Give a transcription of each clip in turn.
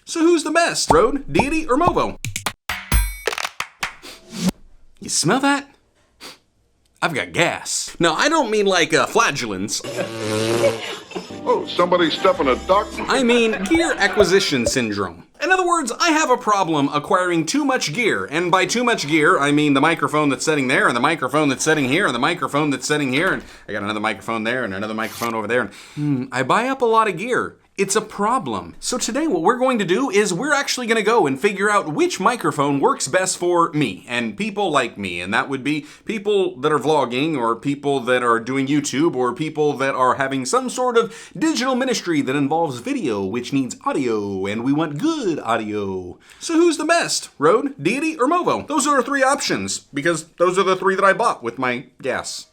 So who's the best, Rode, Deity, or Movo? You smell that? I've got gas. No, I don't mean like flatulence. Oh, somebody's stuffing a duck? I mean gear acquisition syndrome. In other words, I have a problem acquiring too much gear, and by too much gear, I mean the microphone that's sitting there, and the microphone that's sitting here, and the microphone that's sitting here, and I got another microphone there, and another microphone over there, and I buy up a lot of gear. It's a problem. So today what we're going to do is we're actually going to go and figure out which microphone works best for me and people like me. And that would be people that are vlogging, or people that are doing YouTube, or people that are having some sort of digital ministry that involves video, which needs audio, and we want good audio. So who's the best? Rode, Deity, or Movo? Those are our three options, because those are the three that I bought with my gas.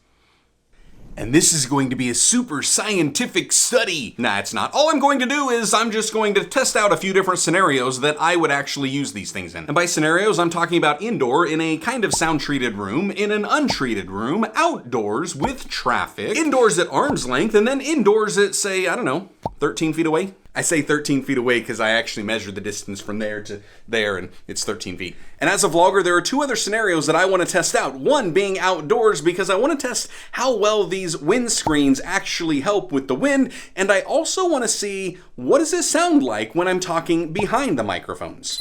And this is going to be a super scientific study. Nah, it's not. All I'm going to do is I'm just going to test out a few different scenarios that I would actually use these things in. And by scenarios, I'm talking about indoor in a kind of sound-treated room, in an untreated room, outdoors with traffic, indoors at arm's length, and then indoors at, say, I don't know, 13 feet away. I say 13 feet away because I actually measured the distance from there to there, and it's 13 feet. And as a vlogger, there are two other scenarios that I want to test out. One being outdoors, because I want to test how well these wind screens actually help with the wind, and I also want to see what does it sound like when I'm talking behind the microphones.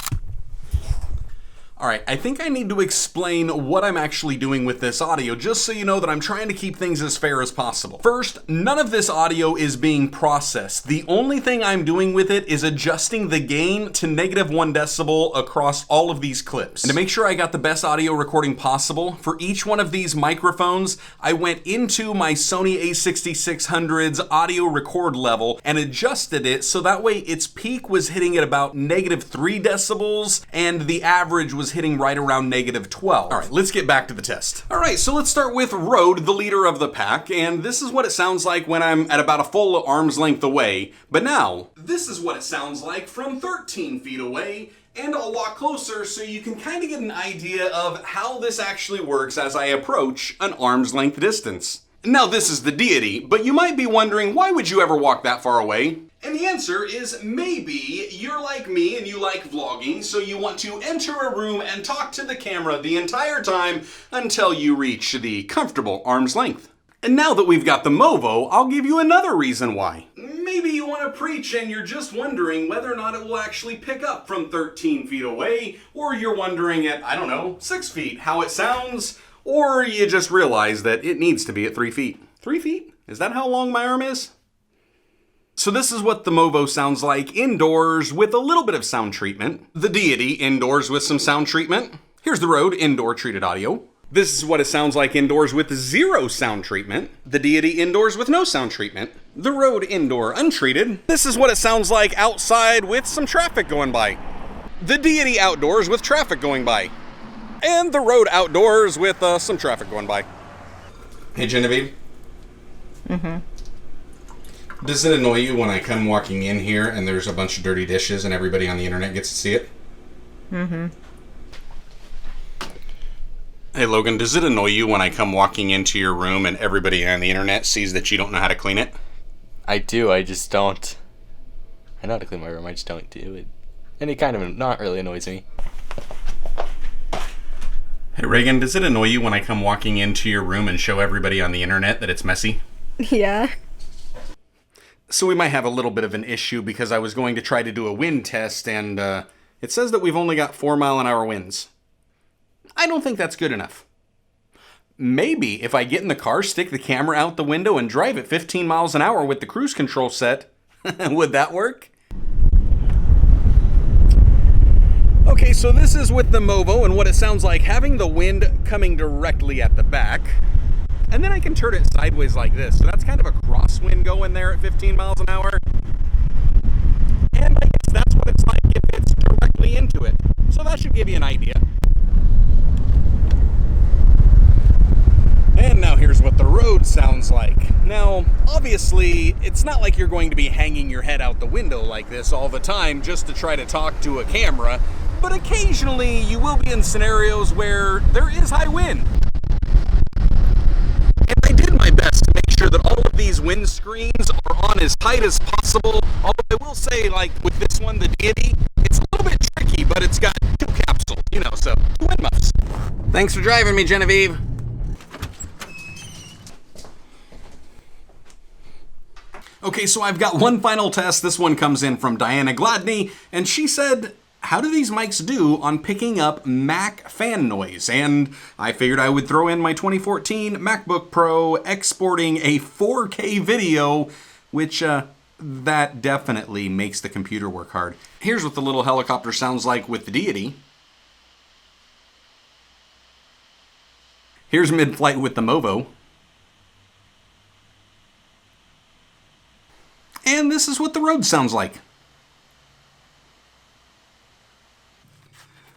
All right, I think I need to explain what I'm actually doing with this audio, just so you know that I'm trying to keep things as fair as possible. First, none of this audio is being processed. The only thing I'm doing with it is adjusting the gain to -1 decibel across all of these clips. And to make sure I got the best audio recording possible, for each one of these microphones, I went into my Sony a6600's audio record level and adjusted it so that way its peak was hitting at about -3 decibels and the average was hitting right around -12. All right, let's get back to the test. All right, so let's start with Rode, the leader of the pack, and this is what it sounds like when I'm at about a full arm's length away. But now, this is what it sounds like from 13 feet away and a lot closer, so you can kind of get an idea of how this actually works as I approach an arm's length distance. Now this is the Deity, but you might be wondering, why would you ever walk that far away? And the answer is maybe you're like me and you like vlogging, so you want to enter a room and talk to the camera the entire time until you reach the comfortable arm's length. And now that we've got the Movo, I'll give you another reason why. Maybe you want to preach and you're just wondering whether or not it will actually pick up from 13 feet away, or you're wondering at, I don't know, 6 feet, how it sounds, or you just realize that it needs to be at 3 feet. 3 feet? Is that how long my arm is? So this is what the Movo sounds like indoors with a little bit of sound treatment. The Deity indoors with some sound treatment. Here's the Rode indoor treated audio. This is what it sounds like indoors with zero sound treatment. The Deity indoors with no sound treatment. The Rode indoor untreated. This is what it sounds like outside with some traffic going by. The Deity outdoors with traffic going by. And the Rode outdoors with some traffic going by. Hey Genevieve. Mm-hmm. Does it annoy you when I come walking in here and there's a bunch of dirty dishes and everybody on the internet gets to see it? Mm-hmm. Hey Logan, does it annoy you when I come walking into your room and everybody on the internet sees that you don't know how to clean it? I do, I just don't. I know how to clean my room, I just don't do it. And it kind of not really annoys me. Hey Reagan, does it annoy you when I come walking into your room and show everybody on the internet that it's messy? Yeah. So we might have a little bit of an issue because I was going to try to do a wind test and it says that we've only got 4-mile-an-hour winds. I don't think that's good enough. Maybe if I get in the car, stick the camera out the window and drive at 15 miles an hour with the cruise control set, would that work? Okay, so this is with the Movo and what it sounds like having the wind coming directly at the back. And then I can turn it sideways like this. So that's kind of a crosswind going there at 15 miles an hour. And I guess that's what it's like if it's directly into it. So that should give you an idea. And now here's what the Rode sounds like. Now, obviously, it's not like you're going to be hanging your head out the window like this all the time just to try to talk to a camera. But occasionally you will be in scenarios where there is high wind. And I did my best to make sure that all of these wind screens are on as tight as possible. Although I will say, like with this one, the Deity, it but it's got two capsule, you know, so two wind muffs. Thanks for driving me, Genevieve. Okay, so I've got one final test. This one comes in from Diana Gladney, and she said, how do these mics do on picking up Mac fan noise? And I figured I would throw in my 2014 MacBook Pro exporting a 4K video, which that definitely makes the computer work hard. Here's what the little helicopter sounds like with the Deity. Here's mid-flight with the Movo. And this is what the Rode sounds like.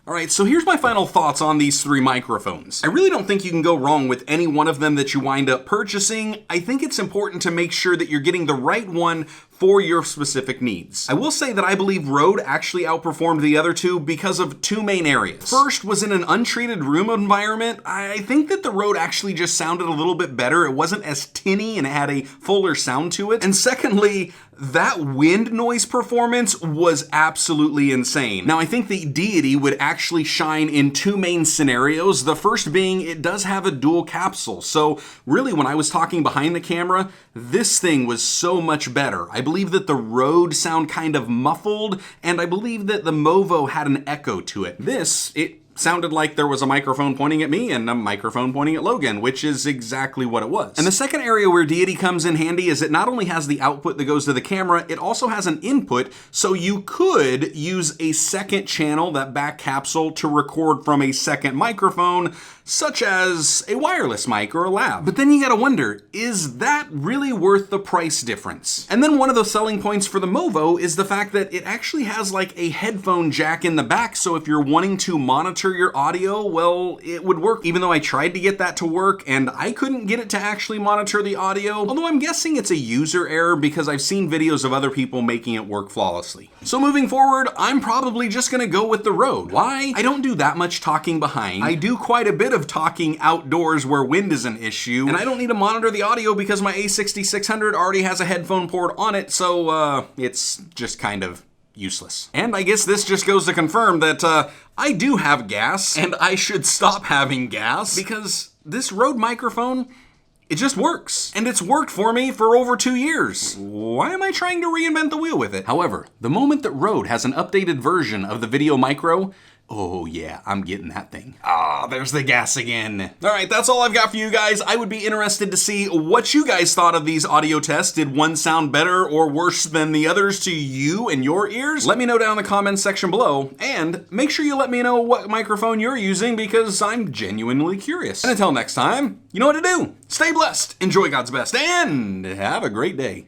All right, so here's my final thoughts on these three microphones. I really don't think you can go wrong with any one of them that you wind up purchasing. I think it's important to make sure that you're getting the right one for your specific needs. I will say that I believe Rode actually outperformed the other two because of two main areas. First was in an untreated room environment. I think that the Rode actually just sounded a little bit better. It wasn't as tinny and it had a fuller sound to it. And secondly, that wind noise performance was absolutely insane. Now, I think the Deity would actually shine in two main scenarios. The first being it does have a dual capsule. So really, when I was talking behind the camera, this thing was so much better. I believe that the Rode sound kind of muffled, and I believe that the Movo had an echo to it. It sounded like there was a microphone pointing at me and a microphone pointing at Logan, which is exactly what it was. And the second area where Deity comes in handy is it not only has the output that goes to the camera, it also has an input, so you could use a second channel, that back capsule, to record from a second microphone, such as a wireless mic or a lav. But then you gotta wonder, is that really worth the price difference? And then one of the selling points for the Movo is the fact that it actually has like a headphone jack in the back, so if you're wanting to monitor your audio, well, it would work. Even though I tried to get that to work and I couldn't get it to actually monitor the audio, although I'm guessing it's a user error because I've seen videos of other people making it work flawlessly. So moving forward, I'm probably just gonna go with the Rode. Why? I don't do that much talking behind. I do quite a bit of talking outdoors where wind is an issue, and I don't need to monitor the audio because my A6600 already has a headphone port on it, so it's just kind of useless. And I guess this just goes to confirm that I do have gas, and I should stop having gas, because this Rode microphone, it just works. And it's worked for me for over 2 years. Why am I trying to reinvent the wheel with it? However, the moment that Rode has an updated version of the VideoMicro, oh yeah, I'm getting that thing. Ah, there's the gas again. All right, that's all I've got for you guys. I would be interested to see what you guys thought of these audio tests. Did one sound better or worse than the others to you and your ears? Let me know down in the comments section below, and make sure you let me know what microphone you're using because I'm genuinely curious. And until next time, you know what to do. Stay blessed, enjoy God's best, and have a great day.